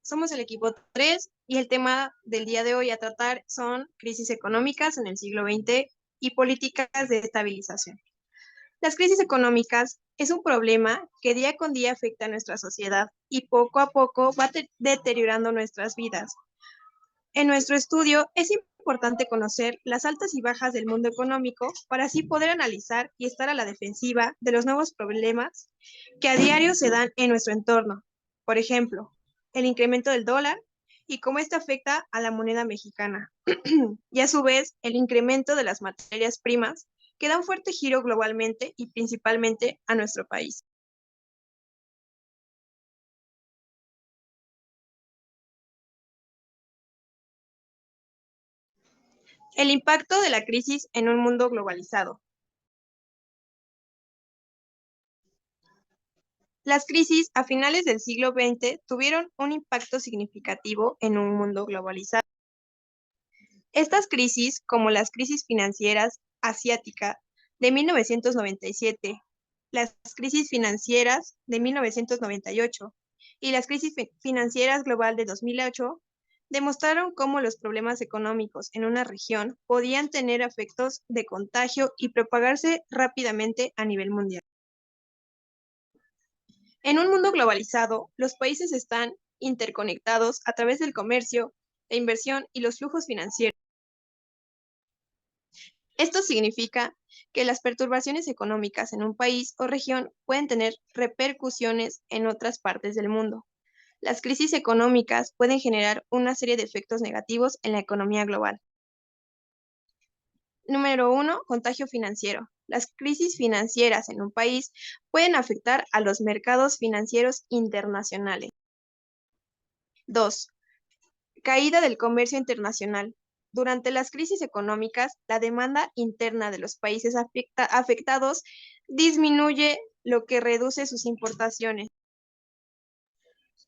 Somos el equipo 3 y el tema del día de hoy a tratar son crisis económicas en el siglo XX y políticas de estabilización. Las crisis económicas es un problema que día con día afecta a nuestra sociedad y poco a poco va deteriorando nuestras vidas. En nuestro estudio es importante conocer las altas y bajas del mundo económico para así poder analizar y estar a la defensiva de los nuevos problemas que a diario se dan en nuestro entorno. Por ejemplo, el incremento del dólar y cómo esto afecta a la moneda mexicana. Y a su vez, el incremento de las materias primas que da un fuerte giro globalmente y principalmente a nuestro país. El impacto de la crisis en un mundo globalizado. Las crisis a finales del siglo XX tuvieron un impacto significativo en un mundo globalizado. Estas crisis, como las crisis financieras asiática de 1997, las crisis financieras de 1998 y las crisis financieras global de 2008, demostraron cómo los problemas económicos en una región podían tener efectos de contagio y propagarse rápidamente a nivel mundial. En un mundo globalizado, los países están interconectados a través del comercio, la inversión y los flujos financieros. Esto significa que las perturbaciones económicas en un país o región pueden tener repercusiones en otras partes del mundo. Las crisis económicas pueden generar una serie de efectos negativos en la economía global. Número 1. Contagio financiero. Las crisis financieras en un país pueden afectar a los mercados financieros internacionales. 2. Caída del comercio internacional. Durante las crisis económicas, la demanda interna de los países afectados disminuye, lo que reduce sus importaciones.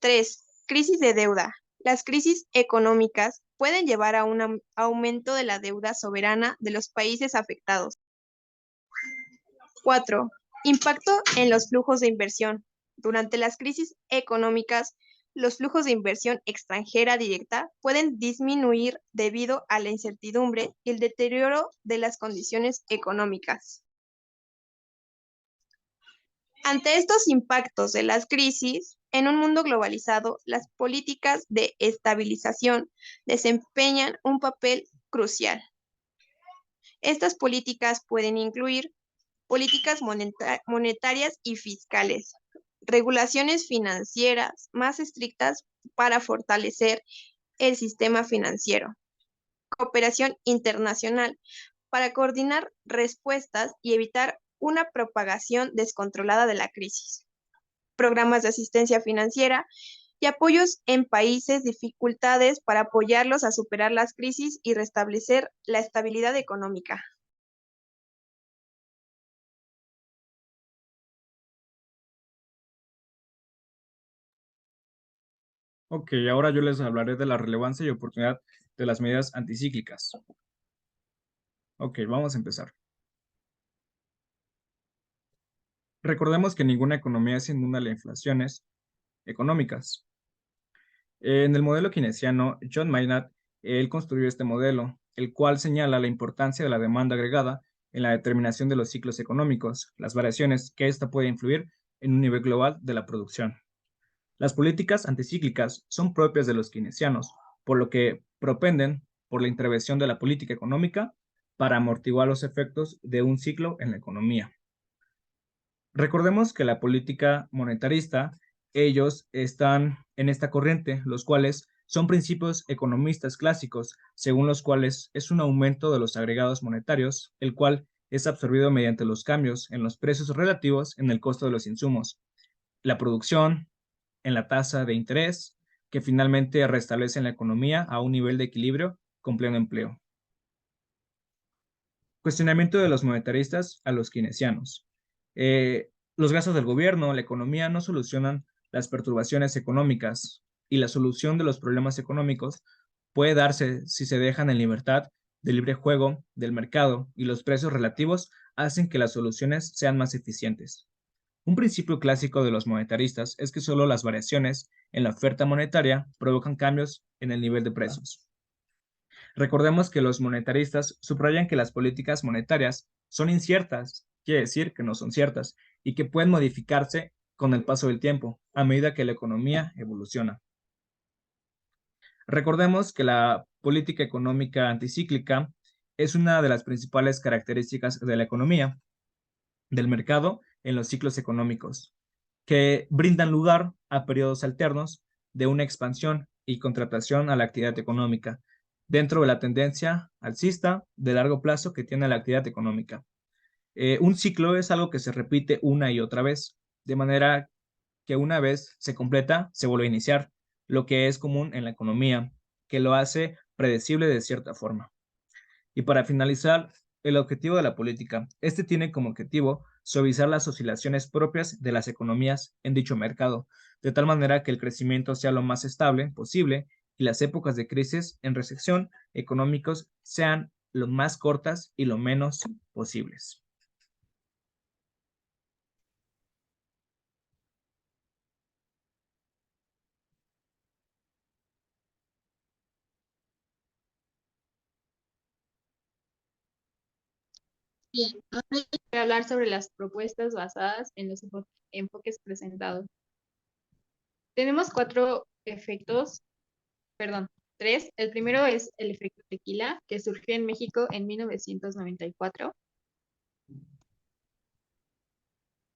3. Crisis de deuda. Las crisis económicas pueden llevar a un aumento de la deuda soberana de los países afectados. 4. Impacto en los flujos de inversión. Durante las crisis económicas, los flujos de inversión extranjera directa pueden disminuir debido a la incertidumbre y el deterioro de las condiciones económicas. Ante estos impactos de las crisis, en un mundo globalizado, las políticas de estabilización desempeñan un papel crucial. Estas políticas pueden incluir políticas monetarias y fiscales, regulaciones financieras más estrictas para fortalecer el sistema financiero, cooperación internacional para coordinar respuestas y evitar una propagación descontrolada de la crisis, programas de asistencia financiera y apoyos en países dificultades para apoyarlos a superar las crisis y restablecer la estabilidad económica. Ok, ahora yo les hablaré de la relevancia y oportunidad de las medidas anticíclicas. Ok, vamos a empezar. Recordemos que ninguna economía es inmune a las inflaciones económicas. En el modelo keynesiano, John Maynard, él construyó este modelo, el cual señala la importancia de la demanda agregada en la determinación de los ciclos económicos, las variaciones que ésta puede influir en un nivel global de la producción. Las políticas anticíclicas son propias de los keynesianos, por lo que propenden por la intervención de la política económica para amortiguar los efectos de un ciclo en la economía. Recordemos que la política monetarista, ellos están en esta corriente, los cuales son principios economistas clásicos, según los cuales es un aumento de los agregados monetarios, el cual es absorbido mediante los cambios en los precios relativos en el costo de los insumos, la producción, en la tasa de interés, que finalmente restablecen la economía a un nivel de equilibrio con pleno empleo. Cuestionamiento de los monetaristas a los keynesianos. Los gastos del gobierno, la economía no solucionan las perturbaciones económicas y la solución de los problemas económicos puede darse si se dejan en libertad del libre juego del mercado y los precios relativos hacen que las soluciones sean más eficientes. Un principio clásico de los monetaristas es que solo las variaciones en la oferta monetaria provocan cambios en el nivel de precios. Recordemos que los monetaristas subrayan que las políticas monetarias son inciertas, quiere decir que no son ciertas, y que pueden modificarse con el paso del tiempo, a medida que la economía evoluciona. Recordemos que la política económica anticíclica es una de las principales características de la economía, del mercado en los ciclos económicos, que brindan lugar a periodos alternos de una expansión y contractación a la actividad económica, dentro de la tendencia alcista de largo plazo que tiene la actividad económica. Un ciclo es algo que se repite una y otra vez, de manera que una vez se completa, se vuelve a iniciar, lo que es común en la economía, que lo hace predecible de cierta forma. Y para finalizar, el objetivo de la política. Este tiene como objetivo suavizar las oscilaciones propias de las economías en dicho mercado, de tal manera que el crecimiento sea lo más estable posible y las épocas de crisis en recesión económicos sean lo más cortas y lo menos posibles. Bien, ahora voy a hablar sobre las propuestas basadas en los enfoques presentados. Tenemos tres. El primero es el efecto tequila, que surgió en México en 1994.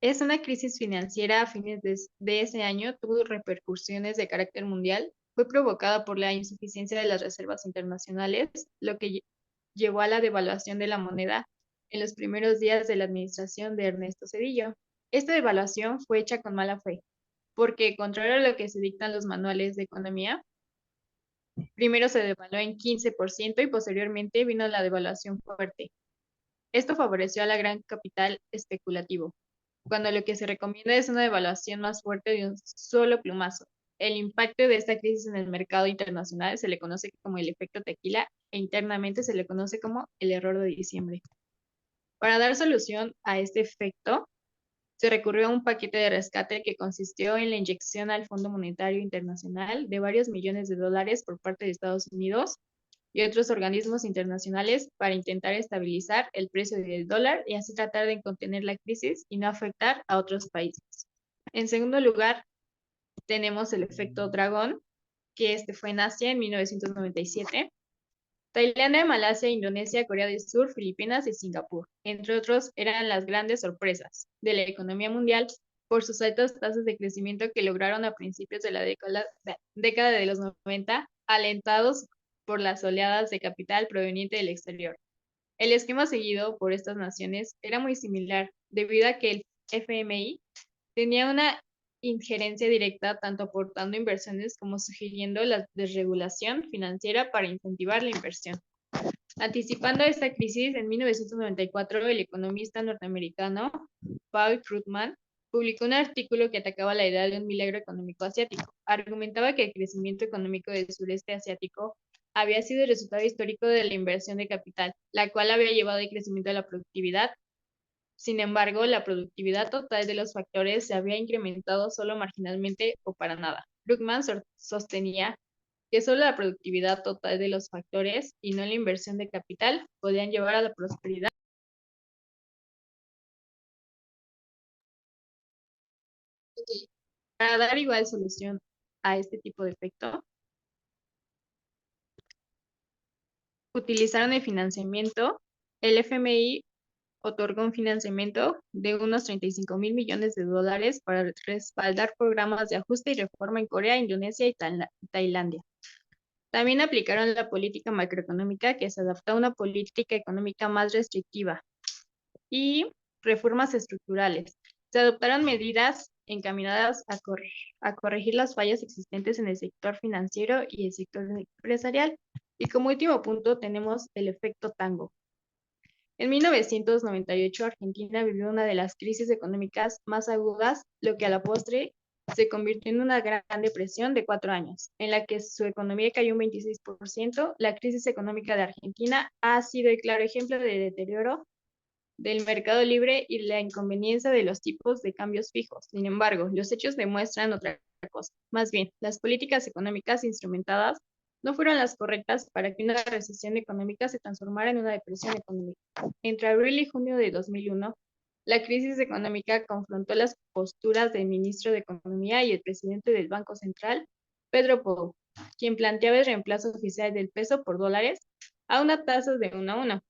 Es una crisis financiera a fines de ese año, tuvo repercusiones de carácter mundial, fue provocada por la insuficiencia de las reservas internacionales, lo que llevó a la devaluación de la moneda en los primeros días de la administración de Ernesto Zedillo. Esta devaluación fue hecha con mala fe, porque contrario a lo que se dictan los manuales de economía, primero se devaluó en 15% y posteriormente vino la devaluación fuerte. Esto favoreció a la gran capital especulativo, cuando lo que se recomienda es una devaluación más fuerte de un solo plumazo. El impacto de esta crisis en el mercado internacional se le conoce como el efecto tequila e internamente se le conoce como el error de diciembre. Para dar solución a este efecto, se recurrió a un paquete de rescate que consistió en la inyección al Fondo Monetario Internacional de varios millones de dólares por parte de Estados Unidos y otros organismos internacionales para intentar estabilizar el precio del dólar y así tratar de contener la crisis y no afectar a otros países. En segundo lugar, tenemos el efecto dragón, que este fue en Asia en 1997. Tailandia, Malasia, Indonesia, Corea del Sur, Filipinas y Singapur, entre otros, eran las grandes sorpresas de la economía mundial por sus altas tasas de crecimiento que lograron a principios de la década de los 90, alentados por las oleadas de capital proveniente del exterior. El esquema seguido por estas naciones era muy similar, debido a que el FMI tenía una injerencia directa tanto aportando inversiones como sugiriendo la desregulación financiera para incentivar la inversión. Anticipando esta crisis, en 1994, el economista norteamericano Paul Krugman publicó un artículo que atacaba la idea de un milagro económico asiático. Argumentaba que el crecimiento económico del sureste asiático había sido el resultado histórico de la inversión de capital, la cual había llevado al crecimiento de la productividad. Sin embargo, la productividad total de los factores se había incrementado solo marginalmente o para nada. Krugman sostenía que solo la productividad total de los factores y no la inversión de capital podían llevar a la prosperidad. Para dar igual solución a este tipo de efecto, utilizaron el financiamiento. El FMI otorgó un financiamiento de unos 35.000 millones de dólares para respaldar programas de ajuste y reforma en Corea, Indonesia y Tailandia. También aplicaron la política macroeconómica, que se adaptó a una política económica más restrictiva, y reformas estructurales. Se adoptaron medidas encaminadas a corregir las fallas existentes en el sector financiero y el sector empresarial. Y como último punto tenemos el efecto tango. En 1998, Argentina vivió una de las crisis económicas más agudas, lo que a la postre se convirtió en una gran depresión de 4 años, en la que su economía cayó un 26%. La crisis económica de Argentina ha sido el claro ejemplo de deterioro del mercado libre y la inconveniencia de los tipos de cambios fijos. Sin embargo, los hechos demuestran otra cosa. Más bien, las políticas económicas instrumentadas no fueron las correctas para que una recesión económica se transformara en una depresión económica. Entre abril y junio de 2001, la crisis económica confrontó las posturas del ministro de Economía y el presidente del Banco Central, Pedro Pou, quien planteaba el reemplazo oficial del peso por dólares a una tasa de 1 a 1.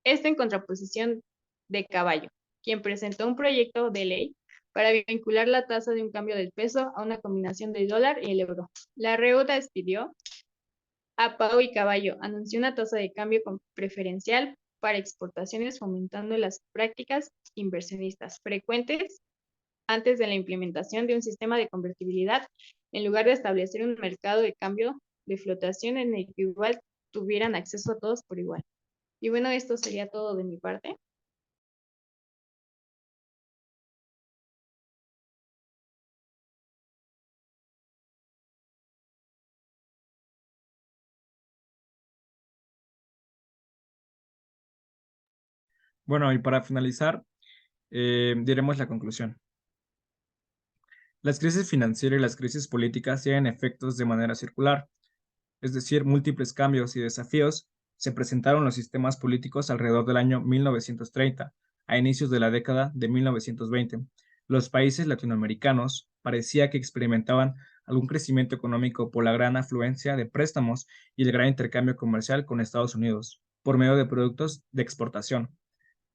Esto en contraposición de Caballo, quien presentó un proyecto de ley para vincular la tasa de un cambio del peso a una combinación del dólar y el euro. La Reuda despidió a Pau y Caballo, anunció una tasa de cambio preferencial para exportaciones, fomentando las prácticas inversionistas frecuentes antes de la implementación de un sistema de convertibilidad, en lugar de establecer un mercado de cambio de flotación en el que igual tuvieran acceso a todos por igual. Y bueno, esto sería todo de mi parte. Bueno, y para finalizar, diremos la conclusión. Las crisis financieras y las crisis políticas tienen efectos de manera circular, es decir, múltiples cambios y desafíos se presentaron en los sistemas políticos alrededor del año 1930, a inicios de la década de 1920. Los países latinoamericanos parecía que experimentaban algún crecimiento económico por la gran afluencia de préstamos y el gran intercambio comercial con Estados Unidos, por medio de productos de exportación.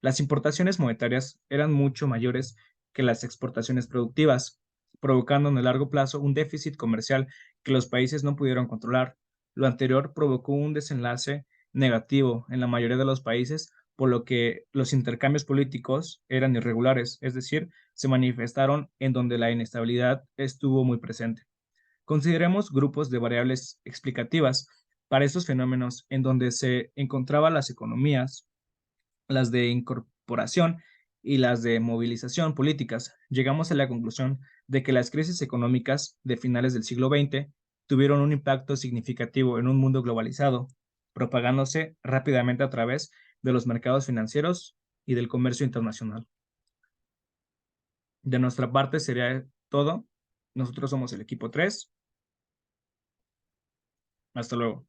Las importaciones monetarias eran mucho mayores que las exportaciones productivas, provocando en el largo plazo un déficit comercial que los países no pudieron controlar. Lo anterior provocó un desenlace negativo en la mayoría de los países, por lo que los intercambios políticos eran irregulares, es decir, se manifestaron en donde la inestabilidad estuvo muy presente. Consideremos grupos de variables explicativas para estos fenómenos en donde se encontraban las economías, las de incorporación y las de movilización políticas. Llegamos a la conclusión de que las crisis económicas de finales del siglo XX tuvieron un impacto significativo en un mundo globalizado, propagándose rápidamente a través de los mercados financieros y del comercio internacional. De nuestra parte sería todo. Nosotros somos el equipo 3. Hasta luego.